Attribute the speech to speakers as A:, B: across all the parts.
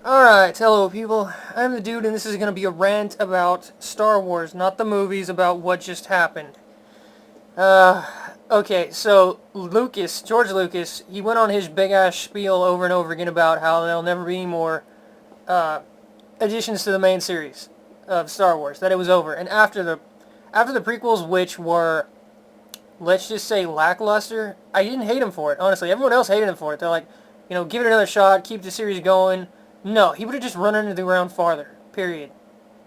A: Alright, hello people. I'm the dude and this is going to be a rant about Star Wars, not the movies, about what just happened. Okay, so George Lucas, he went on his big ass spiel over and over again about how there'll never be any more additions to the main series of Star Wars, that it was over. And after the prequels, which were, let's just say, lackluster, I didn't hate him for it, honestly. Everyone else hated him for it. They're like, give it another shot, keep the series going. No, he would have just run into the ground farther, period.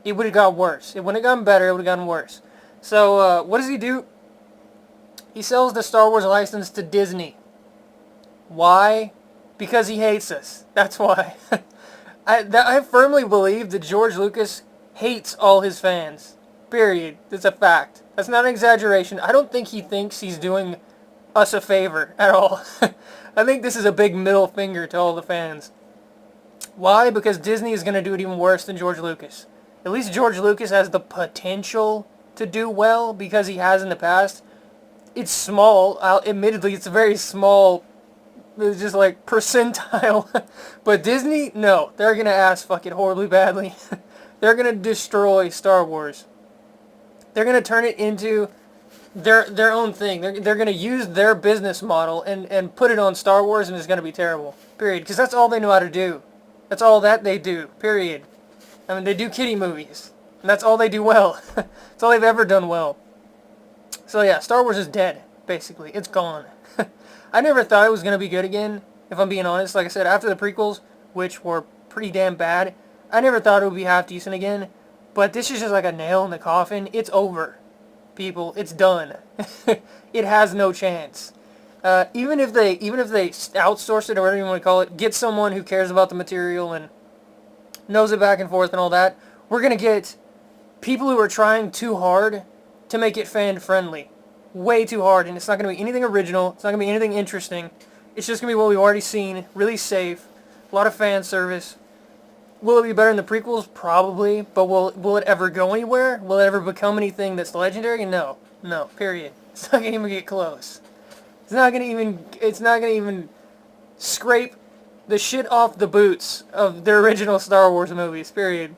A: It would have got worse. It wouldn't have gotten better, it would have gotten worse. So, what does he do? He sells the Star Wars license to Disney. Why? Because he hates us. That's why. I firmly believe that George Lucas hates all his fans. Period. It's a fact. That's not an exaggeration. I don't think he thinks he's doing us a favor at all. I think this is a big middle finger to all the fans. Why? Because Disney is going to do it even worse than George Lucas. At least George Lucas has the potential to do well because he has in the past. It's small. Admittedly, it's a very small, it's just like percentile. But Disney, no. They're going to ass fuck it horribly badly. They're going to destroy Star Wars. They're going to turn it into their own thing. They're going to use their business model and put it on Star Wars, and it's going to be terrible. Period. Because that's all they know how to do. That's all that they do. Period. I mean, they do kiddie movies. And that's all they do well. That's all they've ever done well. So yeah, Star Wars is dead, basically. It's gone. I never thought it was going to be good again, if I'm being honest. Like I said, after the prequels, which were pretty damn bad, I never thought it would be half decent again. But this is just like a nail in the coffin. It's over, people. It's done. It has no chance. Even if they outsource it or whatever you want to call it, get someone who cares about the material and knows it back and forth and all that, we're going to get people who are trying too hard to make it fan-friendly. Way too hard, and it's not going to be anything original, it's not going to be anything interesting. It's just going to be what we've already seen, really safe, a lot of fan service. Will it be better than the prequels? Probably, but will it ever go anywhere? Will it ever become anything that's legendary? No. No, period. It's not going to even get close. It's not going to even scrape the shit off the boots of the original Star Wars movies, period.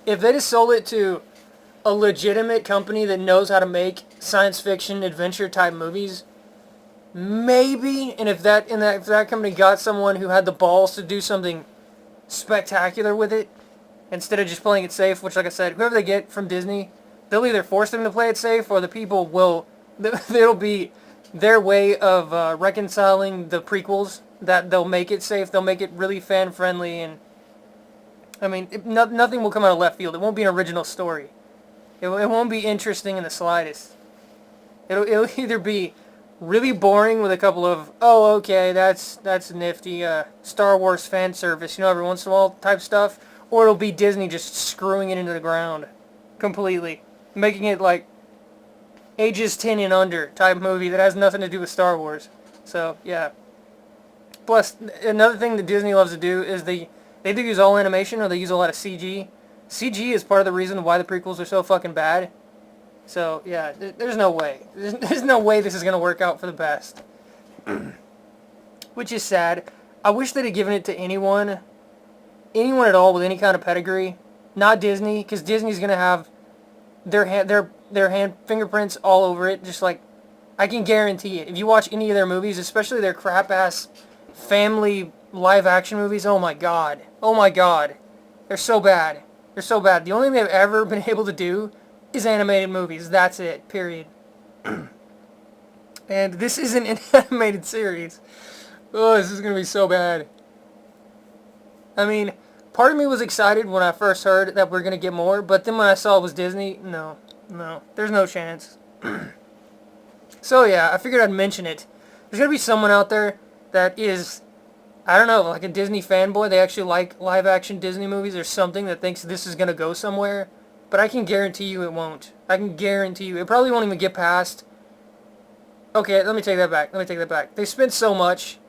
A: If they just sold it to a legitimate company that knows how to make science fiction adventure type movies, maybe, and if that company got someone who had the balls to do something spectacular with it, instead of just playing it safe, which, like I said, whoever they get from Disney, they'll either force them to play it safe, or the people will, it'll be their way of reconciling the prequels, that they'll make it safe, they'll make it really fan-friendly, and, I mean, nothing will come out of left field. It won't be an original story. It won't be interesting in the slightest. It'll either be really boring with a couple of, oh, okay, that's nifty, Star Wars fan service, every once in a while type stuff, or it'll be Disney just screwing it into the ground completely, making it like ages 10 and under type movie that has nothing to do with Star Wars. So, yeah. Plus, another thing that Disney loves to do is they do use all animation, or they use a lot of CG. CG is part of the reason why the prequels are so fucking bad. So, yeah, there's no way. There's no way this is going to work out for the best. Which is sad. I wish they'd have given it to anyone at all with any kind of pedigree. Not Disney, because Disney's going to have their hand fingerprints all over it. Just like, I can guarantee it. If you watch any of their movies, especially their crap-ass family live-action movies, oh my god. Oh my god. They're so bad. They're so bad. The only thing they've ever been able to do is animated movies. That's it. Period. And this isn't an animated series. Oh, this is going to be so bad. I mean, part of me was excited when I first heard that we're going to get more, but then when I saw it was Disney, no. There's no chance. So yeah, I figured I'd mention it. There's going to be someone out there that is, I don't know, like a Disney fanboy. They actually like live-action Disney movies or something, that thinks this is going to go somewhere. But I can guarantee you it won't. I can guarantee you. It probably won't even get past... Okay, let me take that back. They spent so much,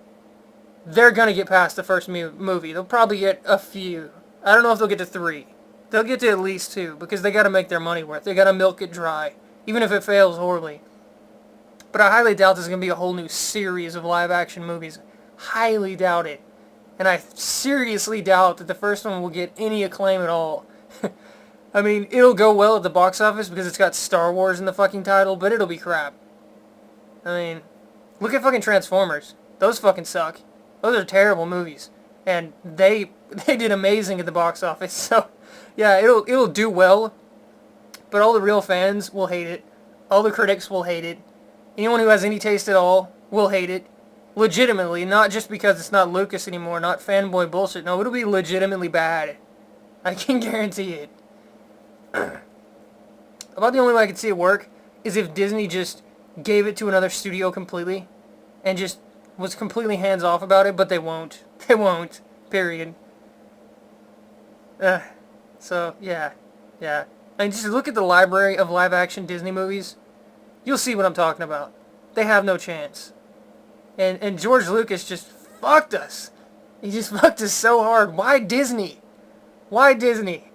A: they're going to get past the first movie. They'll probably get a few. I don't know if they'll get to 3. They'll get to at least 2, because they got to make their money worth. They got to milk it dry, even if it fails horribly. But I highly doubt there's going to be a whole new series of live-action movies. Highly doubt it. And I seriously doubt that the first one will get any acclaim at all. I mean, it'll go well at the box office because it's got Star Wars in the fucking title, but it'll be crap. I mean, look at fucking Transformers. Those fucking suck. Those are terrible movies. And they did amazing at the box office. So, yeah, it'll do well, but all the real fans will hate it. All the critics will hate it. Anyone who has any taste at all will hate it. Legitimately, not just because it's not Lucas anymore, not fanboy bullshit. No, it'll be legitimately bad. I can guarantee it. About the only way I could see it work is if Disney just gave it to another studio completely and just was completely hands-off about it, but they won't. They won't. Period. So, yeah. Yeah. And just look at the library of live-action Disney movies. You'll see what I'm talking about. They have no chance. And George Lucas just fucked us. He just fucked us so hard. Why Disney? Why Disney?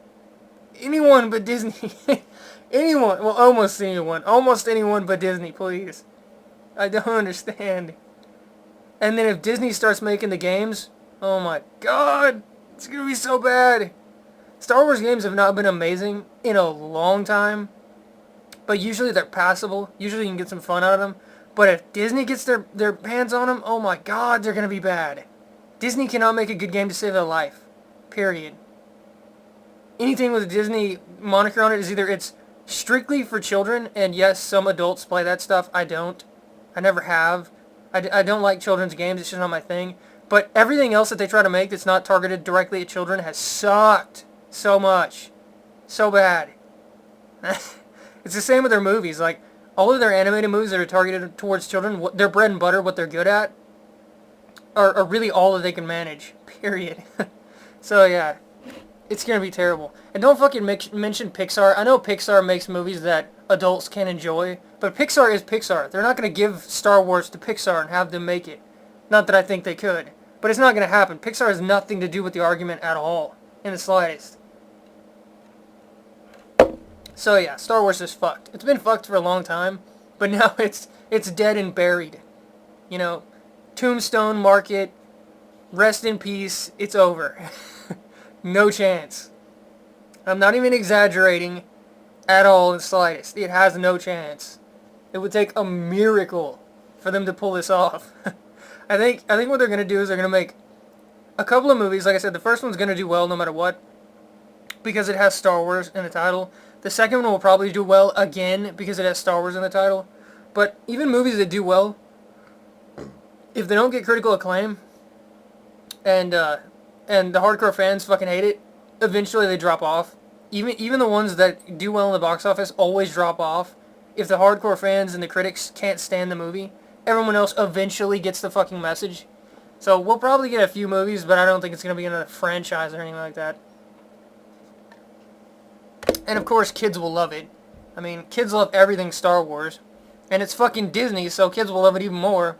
A: Anyone but Disney. Anyone. Well, almost anyone. Almost anyone but Disney, please. I don't understand. And then if Disney starts making the games, oh my god, it's going to be so bad. Star Wars games have not been amazing in a long time, but usually they're passable. Usually you can get some fun out of them. But if Disney gets their hands on them, oh my god, they're going to be bad. Disney cannot make a good game to save their life. Period. Anything with a Disney moniker on it is either it's strictly for children, and yes, some adults play that stuff. I don't. I never have. I don't like children's games. It's just not my thing. But everything else that they try to make that's not targeted directly at children has sucked so much. So bad. It's the same with their movies. Like, all of their animated movies that are targeted towards children, their bread and butter, what they're good at, are really all that they can manage. Period. So, yeah. It's going to be terrible. And don't fucking mention Pixar. I know Pixar makes movies that adults can enjoy, but Pixar is Pixar. They're not going to give Star Wars to Pixar and have them make it. Not that I think they could. But it's not going to happen. Pixar has nothing to do with the argument at all. In the slightest. So yeah, Star Wars is fucked. It's been fucked for a long time, but now it's dead and buried. You know, Tombstone, mark it, rest in peace, it's over. No chance. I'm not even exaggerating at all in the slightest. It has no chance. It would take a miracle for them to pull this off. I think what they're going to do is they're going to make a couple of movies. Like I said, the first one's going to do well no matter what, because it has Star Wars in the title. The second one will probably do well again because it has Star Wars in the title. But even movies that do well, if they don't get critical acclaim, and the hardcore fans fucking hate it, eventually they drop off. Even the ones that do well in the box office always drop off. If the hardcore fans and the critics can't stand the movie, everyone else eventually gets the fucking message. So we'll probably get a few movies, but I don't think it's going to be another franchise or anything like that. And of course, kids will love it. I mean, kids love everything Star Wars. And it's fucking Disney, so kids will love it even more.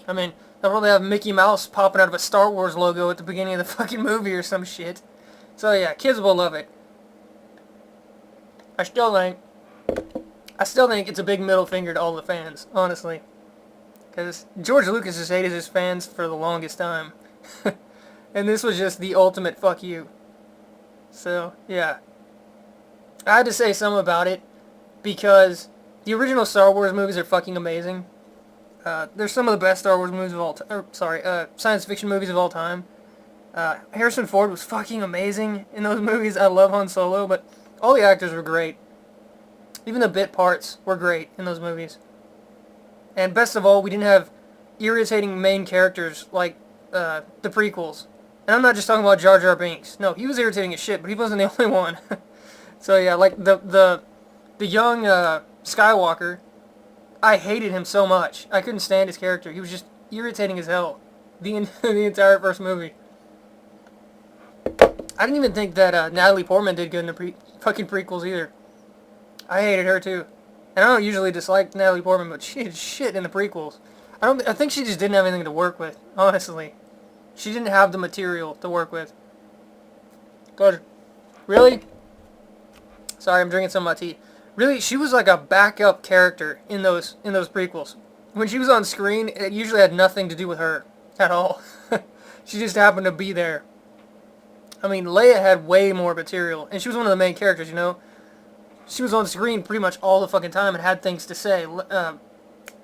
A: I mean, they'll probably have Mickey Mouse popping out of a Star Wars logo at the beginning of the fucking movie or some shit. So yeah, kids will love it. I still think it's a big middle finger to all the fans, honestly. Because George Lucas has hated his fans for the longest time. And this was just the ultimate fuck you. So, yeah. I had to say something about it because the original Star Wars movies are fucking amazing. They're some of the best Star Wars movies of all time. Science fiction movies of all time. Harrison Ford was fucking amazing in those movies. I love Han Solo, but all the actors were great. Even the bit parts were great in those movies. And best of all, we didn't have irritating main characters like the prequels. And I'm not just talking about Jar Jar Binks. No, he was irritating as shit, but he wasn't the only one. So yeah, like the young Skywalker, I hated him so much. I couldn't stand his character. He was just irritating as hell the entire first movie. I didn't even think that Natalie Portman did good in the fucking prequels either. I hated her too. And I don't usually dislike Natalie Portman, but she did shit in the prequels. I think she just didn't have anything to work with, honestly. She didn't have the material to work with. God, really? Sorry, I'm drinking some of my tea. Really, she was like a backup character in those prequels. When she was on screen, it usually had nothing to do with her at all. She just happened to be there. I mean, Leia had way more material, and she was one of the main characters, you know? She was on screen pretty much all the fucking time and had things to say.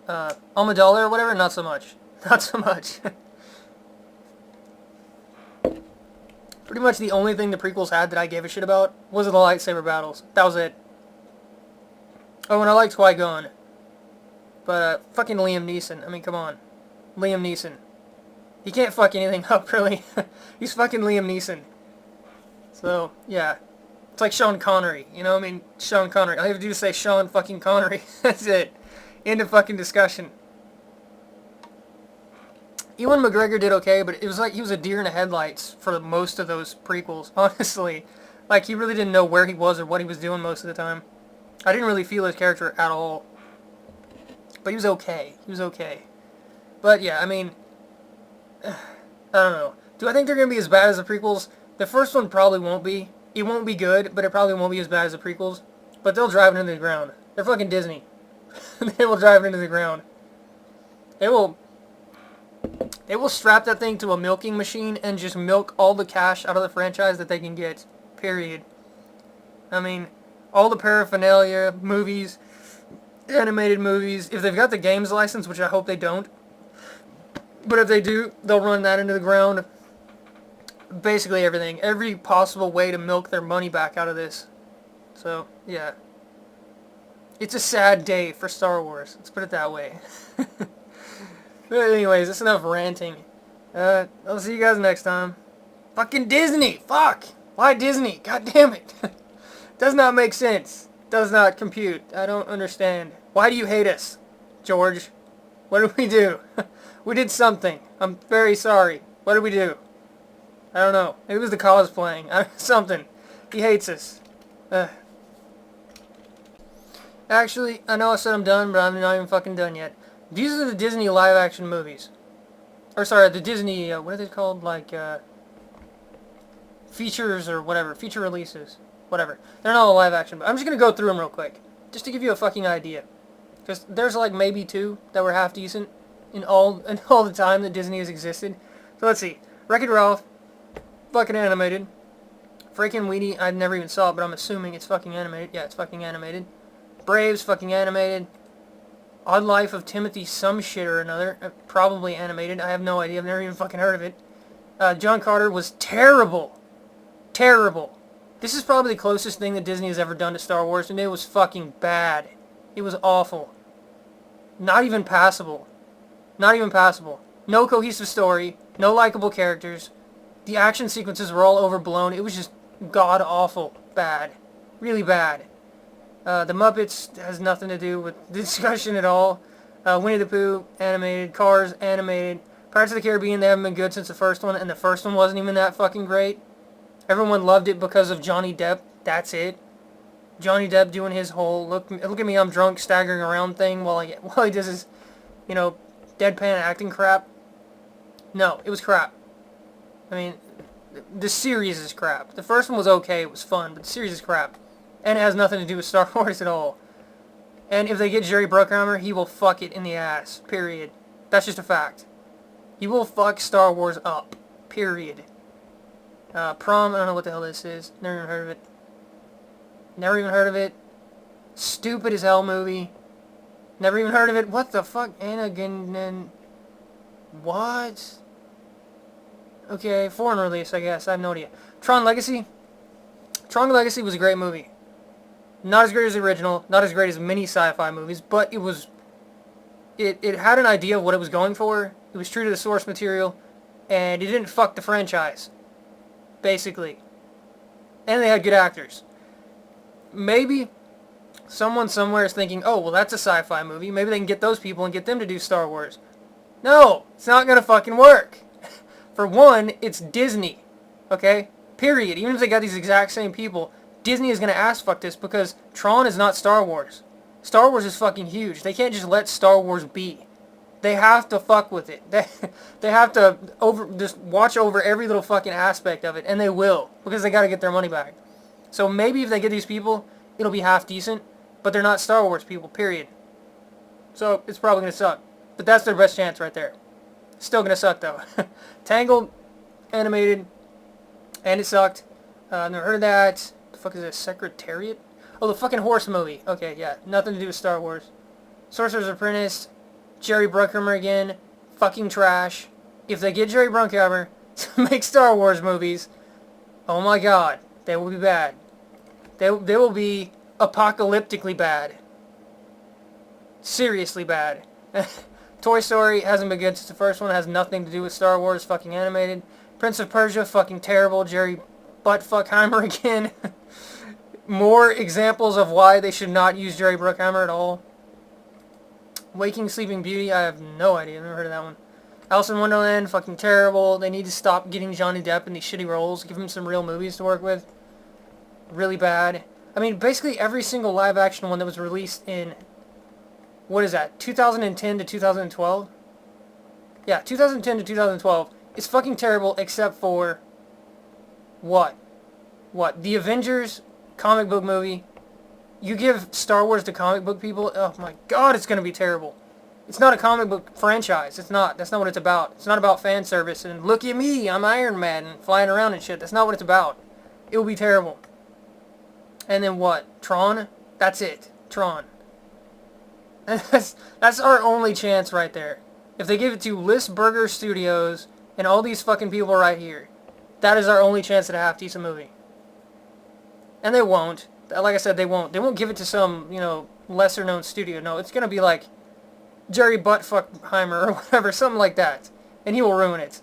A: Amidala or whatever, not so much. Not so much. Pretty much the only thing the prequels had that I gave a shit about was the lightsaber battles. That was it. Oh, and I liked Qui-Gon. But, fucking Liam Neeson. I mean, come on. Liam Neeson. He can't fuck anything up, really. He's fucking Liam Neeson. So, yeah. It's like Sean Connery. You know what I mean? Sean Connery. All you have to do is say Sean fucking Connery. That's it. End of fucking discussion. Ewan McGregor did okay, but it was like he was a deer in the headlights for most of those prequels, honestly. Like, he really didn't know where he was or what he was doing most of the time. I didn't really feel his character at all. But he was okay. He was okay. But, yeah, I mean, I don't know. Do I think they're going to be as bad as the prequels? The first one probably won't be. It won't be good, but it probably won't be as bad as the prequels. But they'll drive it into the ground. They're fucking Disney. They will drive it into the ground. They will strap that thing to a milking machine and just milk all the cash out of the franchise that they can get. Period. I mean, all the paraphernalia, movies, animated movies. If they've got the games license, which I hope they don't, but if they do, they'll run that into the ground. Basically everything. Every possible way to milk their money back out of this. So, yeah. It's a sad day for Star Wars. Let's put it that way. But anyways, that's enough ranting. I'll see you guys next time. Fucking Disney! Fuck! Why Disney? God damn it! Does not make sense. Does not compute. I don't understand. Why do you hate us, George? What did we do? We did something. I'm very sorry. What did we do? I don't know. Maybe it was the cosplaying. Something. He hates us. Actually, I know I said I'm done, but I'm not even fucking done yet. These are the Disney live-action movies. Or, sorry, the Disney, what are they called? Like, features or whatever. Feature releases. Whatever. They're not all live-action, but I'm just going to go through them real quick. Just to give you a fucking idea. Because there's, like, maybe 2 that were half-decent in all the time that Disney has existed. So, let's see. Wreck-It Ralph. Fucking animated. Freaking Weenie. I never even saw it, but I'm assuming it's fucking animated. Yeah, it's fucking animated. Braves. Fucking animated. Odd Life of Timothy some shit or another. Probably animated. I have no idea. I've never even fucking heard of it. John Carter was terrible. Terrible. This is probably the closest thing that Disney has ever done to Star Wars, and it was fucking bad. It was awful. Not even passable. Not even passable. No cohesive story. No likable characters. The action sequences were all overblown. It was just god-awful bad. Really bad. The Muppets has nothing to do with the discussion at all. Winnie the Pooh, animated. Cars, animated. Pirates of the Caribbean, they haven't been good since the first one, and the first one wasn't even that fucking great. Everyone loved it because of Johnny Depp. That's it. Johnny Depp doing his whole, look at me, I'm drunk, staggering around thing while he does his, you know, deadpan acting crap. No, it was crap. I mean, the series is crap. The first one was okay, it was fun, but the series is crap. And it has nothing to do with Star Wars at all. And if they get Jerry Bruckheimer, he will fuck it in the ass. Period. That's just a fact. He will fuck Star Wars up. Period. Prom, I don't know what the hell this is. Never even heard of it. Never even heard of it. Stupid as hell movie. Never even heard of it. What the fuck? Anakin. What? Okay, foreign release, I guess. I have no idea. Tron Legacy. Tron Legacy was a great movie. Not as great as the original, not as great as many sci-fi movies, but it was... It had an idea of what it was going for. It was true to the source material, and it didn't fuck the franchise. Basically. And they had good actors. Maybe someone somewhere is thinking, oh, well, that's a sci-fi movie. Maybe they can get those people and get them to do Star Wars. No! It's not gonna fucking work! For one, it's Disney. Okay? Period. Even if they got these exact same people, Disney is going to ass fuck this because Tron is not Star Wars. Star Wars is fucking huge. They can't just let Star Wars be. They have to fuck with it. They have to just watch over every little fucking aspect of it, and they will, because they got to get their money back. So maybe if they get these people, it'll be half decent, but they're not Star Wars people, period. So it's probably going to suck. But that's their best chance right there. Still going to suck, though. Tangled, animated, and it sucked. Never heard of that. The fuck is this? Secretariat? Oh, the fucking horse movie. Okay, yeah, nothing to do with Star Wars. Sorcerer's Apprentice, Jerry Bruckheimer again, fucking trash. If they get Jerry Bruckheimer to make Star Wars movies, oh my god, they will be bad. They will be apocalyptically bad. Seriously bad. Toy Story hasn't been good since the first one. It has nothing to do with Star Wars. Fucking animated. Prince of Persia, fucking terrible. Jerry Buttfuckheimer again. More examples of why they should not use Jerry Bruckheimer at all. Waking Sleeping Beauty, I have no idea. I've never heard of that one. Alice in Wonderland, fucking terrible. They need to stop getting Johnny Depp in these shitty roles. Give him some real movies to work with. Really bad. I mean, basically every single live-action one that was released in, what is that, 2010 to 2012? Yeah, 2010 to 2012 is fucking terrible except for what? What? The Avengers comic book movie. You give Star Wars to comic book people, oh my god, it's going to be terrible. It's not a comic book franchise. It's not. That's not what it's about. It's not about fan service and look at me, I'm Iron Man and flying around and shit. That's not what it's about. It will be terrible. And then what? Tron? That's it. Tron. That's our only chance right there. If they give it to List Burger Studios and all these fucking people right here, that is our only chance at a half-decent movie. And they won't. Like I said, they won't. They won't give it to some, lesser-known studio. No, it's going to be like Jerry Buttfuckheimer or whatever, something like that. And he will ruin it.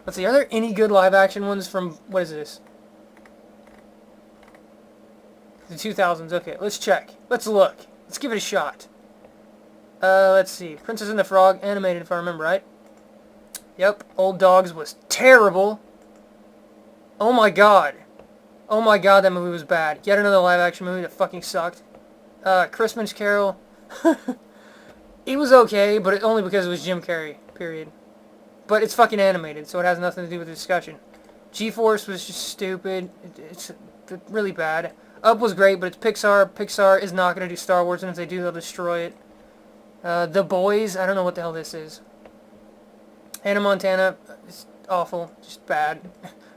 A: Let's see, are there any good live-action ones from, what is this? The 2000s. Okay, let's check. Let's look. Let's give it a shot. Let's see. Princess and the Frog, animated if I remember right. Yep, Old Dogs was terrible. Oh my god. Oh my god, that movie was bad. Yet another live-action movie that fucking sucked. Christmas Carol. It was okay, but only because it was Jim Carrey, period. But it's fucking animated, so it has nothing to do with the discussion. G-Force was just stupid. It's really bad. Up was great, but it's Pixar. Pixar is not going to do Star Wars, and if they do, they'll destroy it. The Boys, I don't know what the hell this is. Hannah Montana, it's awful. Just bad.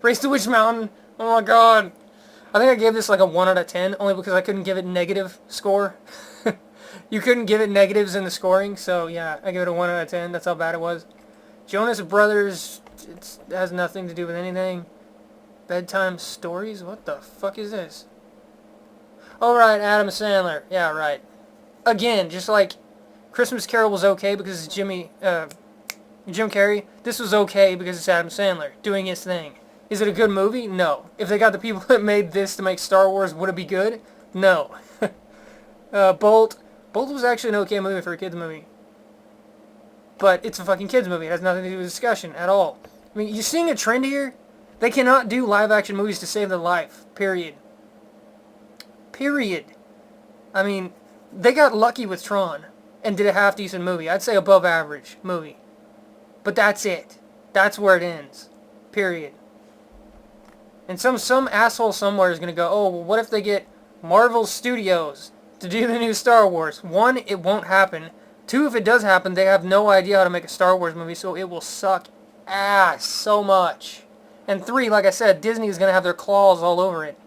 A: Race to Witch Mountain, oh my god. I think I gave this like a 1 out of 10, only because I couldn't give it negative score. You couldn't give it negatives in the scoring, so yeah, I give it a 1 out of 10. That's how bad it was. Jonas Brothers, it has nothing to do with anything. Bedtime Stories? What the fuck is this? Oh, right, Adam Sandler. Yeah, right. Again, just like Christmas Carol was okay because it's Jim Carrey, this was okay because it's Adam Sandler doing his thing. Is it a good movie? No. If they got the people that made this to make Star Wars, would it be good? No. Bolt. Bolt was actually an okay movie for a kid's movie. But it's a fucking kid's movie. It has nothing to do with discussion at all. I mean, you seeing a trend here? They cannot do live-action movies to save their life. Period. Period. I mean, they got lucky with Tron and did a half-decent movie. I'd say above average movie. But that's it. That's where it ends. Period. And some asshole somewhere is going to go, oh, well, what if they get Marvel Studios to do the new Star Wars? 1, it won't happen. 2, if it does happen, they have no idea how to make a Star Wars movie, so it will suck ass so much. And 3, like I said, Disney is going to have their claws all over it.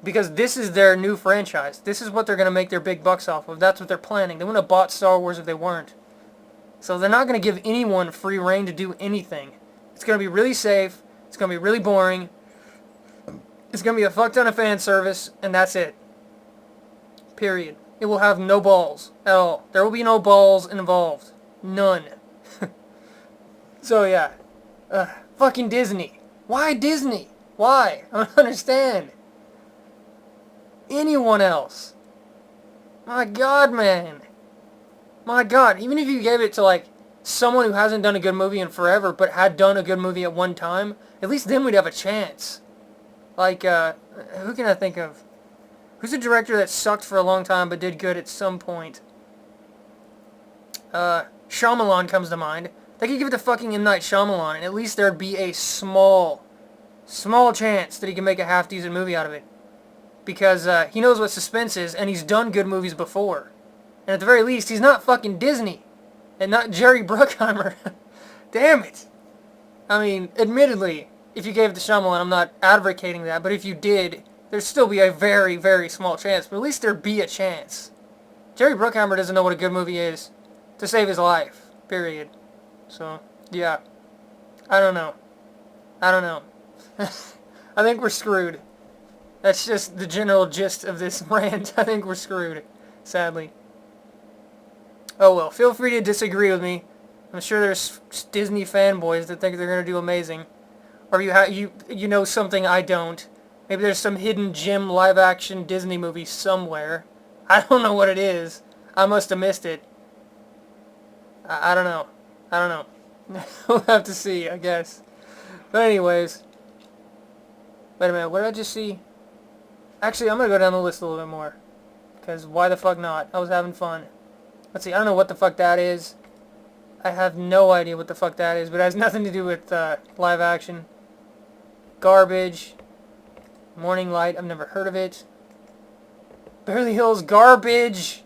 A: Because this is their new franchise. This is what they're going to make their big bucks off of. That's what they're planning. They wouldn't have bought Star Wars if they weren't. So they're not going to give anyone free reign to do anything. It's going to be really safe. It's going to be really boring. It's going to be a fuck ton of fan service, and that's it. Period. It will have no balls at all. There will be no balls involved. None. So yeah. Fucking Disney. Why Disney? Why? I don't understand. Anyone else. My god, man. My god. Even if you gave it to, like, someone who hasn't done a good movie in forever, but had done a good movie at one time, at least then we'd have a chance. Like, who can I think of? Who's a director that sucked for a long time but did good at some point? Shyamalan comes to mind. They could give it to fucking M. Night Shyamalan, and at least there'd be a small chance that he can make a half-decent movie out of it. Because he knows what suspense is, and he's done good movies before. And at the very least, he's not fucking Disney. And not Jerry Bruckheimer. Damn it. I mean, admittedly, if you gave it to Shyamalan, I'm not advocating that, but if you did, there'd still be a very, very small chance, but at least there'd be a chance. Jerry Bruckheimer doesn't know what a good movie is to save his life, period. So, yeah. I don't know. I think we're screwed. That's just the general gist of this rant. I think we're screwed, sadly. Oh well, feel free to disagree with me. I'm sure there's Disney fanboys that think they're going to do amazing. Or you know something I don't. Maybe there's some hidden gem live-action Disney movie somewhere. I don't know what it is. I must have missed it. I don't know. We'll have to see, I guess. But anyways. Wait a minute, what did I just see? Actually, I'm going to go down the list a little bit more. Because why the fuck not? I was having fun. Let's see, I don't know what the fuck that is. I have no idea what the fuck that is, but it has nothing to do with live action. Garbage. Morning Light, I've never heard of it. Beverly Hills, garbage!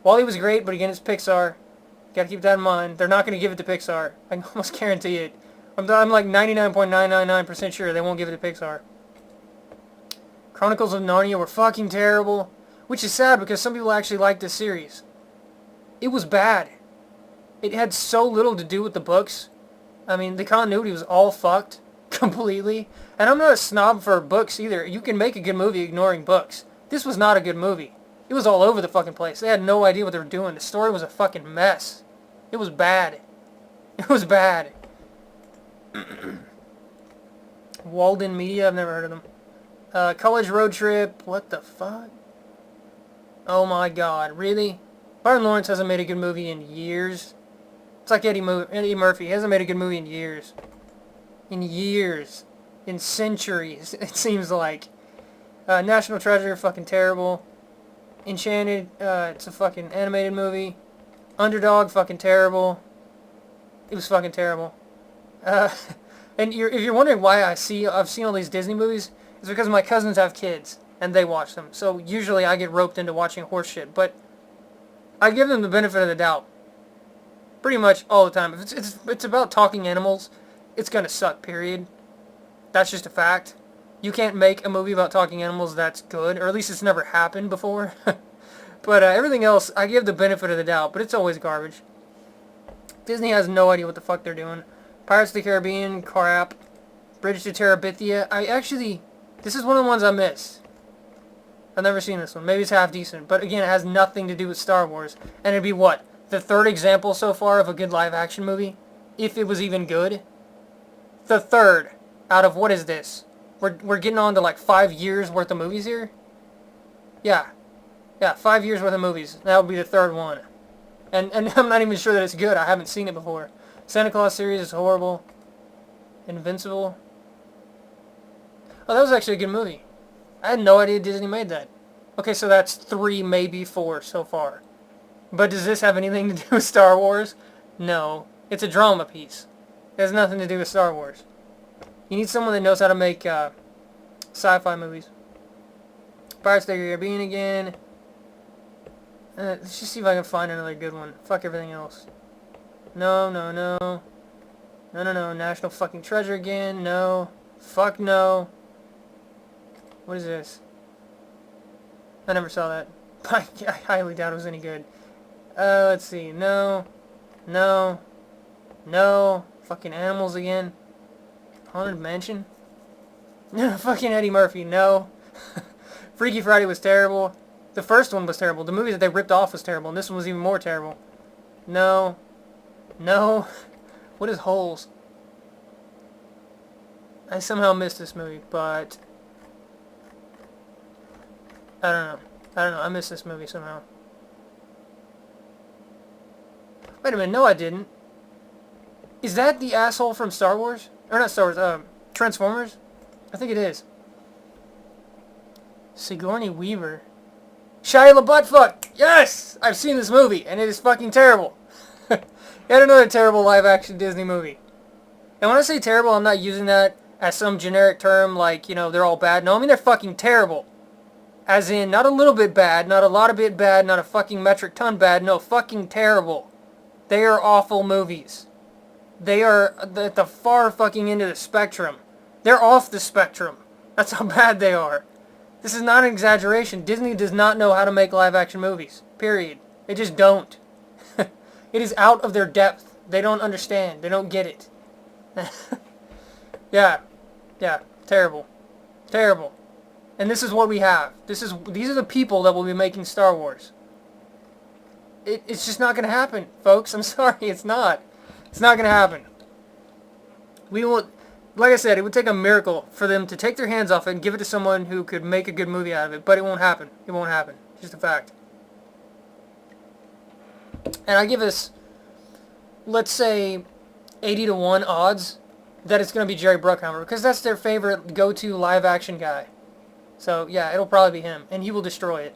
A: Wall-E was great, but again, it's Pixar. Gotta keep that in mind. They're not going to give it to Pixar. I can almost guarantee it. I'm like 99.999% sure they won't give it to Pixar. Chronicles of Narnia were fucking terrible. Which is sad because some people actually liked this series. It was bad. It had so little to do with the books. I mean, the continuity was all fucked. Completely. And I'm not a snob for books either. You can make a good movie ignoring books. This was not a good movie. It was all over the fucking place. They had no idea what they were doing. The story was a fucking mess. It was bad. It was bad. Walden Media, I've never heard of them. College Road Trip, what the fuck? Oh my god, really? Martin Lawrence hasn't made a good movie in years. It's like Eddie Murphy. He hasn't made a good movie in years. In years. In centuries, it seems like. National Treasure, fucking terrible. Enchanted, it's a fucking animated movie. Underdog, fucking terrible. It was fucking terrible. And if you're wondering why I've seen all these Disney movies, it's because my cousins have kids, and they watch them. So usually I get roped into watching horse shit, but I give them the benefit of the doubt. Pretty much all the time. If it's about talking animals, it's gonna suck, period. That's just a fact. You can't make a movie about talking animals that's good, or at least it's never happened before. But everything else, I give the benefit of the doubt, but it's always garbage. Disney has no idea what the fuck they're doing. Pirates of the Caribbean, crap. Bridge to Terabithia. This is one of the ones I missed. I've never seen this one. Maybe it's half decent, but again, it has nothing to do with Star Wars. And it'd be what? The third example so far of a good live action movie? If it was even good? The third out of, what is this? We're getting on to like 5 years worth of movies here? Yeah, 5 years worth of movies. That would be the third one. And I'm not even sure that it's good. I haven't seen it before. Santa Claus series is horrible. Invincible. Oh, that was actually a good movie. I had no idea Disney made that. Okay, so that's 3, maybe 4 so far. But does this have anything to do with Star Wars? No. It's a drama piece. It has nothing to do with Star Wars. You need someone that knows how to make sci-fi movies. Pirates of the Caribbean again. Let's just see if I can find another good one. Fuck everything else. No. National fucking Treasure again. No. Fuck no. What is this? I never saw that. I highly doubt it was any good. Let's see. No. Fucking animals again. Haunted Mansion? Fucking Eddie Murphy, no. Freaky Friday was terrible. The first one was terrible. The movie that they ripped off was terrible, and this one was even more terrible. No. What is Holes? I somehow missed this movie, but I don't know. I missed this movie somehow. Wait a minute. No, I didn't. Is that the asshole from Star Wars? Or not Star Wars, Transformers? I think it is. Sigourney Weaver. Shia LaBeouf, fuck! Yes! I've seen this movie, and it is fucking terrible. Yet another terrible live-action Disney movie. And when I say terrible, I'm not using that as some generic term like, you know, they're all bad. No, I mean they're fucking terrible. As in, not a little bit bad, not a lot of bit bad, not a fucking metric ton bad. No, fucking terrible. They are awful movies. They are at the far fucking end of the spectrum. They're off the spectrum. That's how bad they are. This is not an exaggeration. Disney does not know how to make live-action movies. Period. They just don't. It is out of their depth. They don't understand. They don't get it. Yeah. Yeah. Terrible. Terrible. And this is what we have. These are the people that will be making Star Wars. It's just not going to happen, folks. I'm sorry. It's not. It's not going to happen. We will... Like I said, it would take a miracle for them to take their hands off it and give it to someone who could make a good movie out of it. But it won't happen. It won't happen. It's just a fact. And I give us, let's say, 80-1 odds that it's going to be Jerry Bruckheimer, because that's their favorite go-to live-action guy. So, yeah, it'll probably be him. And he will destroy it.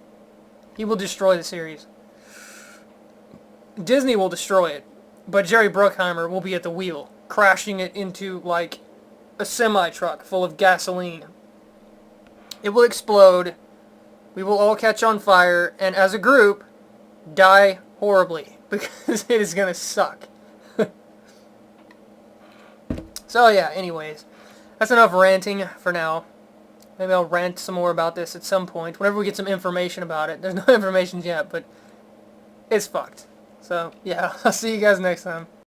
A: He will destroy the series. Disney will destroy it. But Jerry Bruckheimer will be at the wheel, crashing it into, like, a semi-truck full of gasoline. It will explode. We will all catch on fire, and as a group, die horribly, because it is going to suck. So yeah, anyways, that's enough ranting for now. Maybe I'll rant some more about this at some point, whenever we get some information about it. There's no information yet, but it's fucked. So yeah, I'll see you guys next time.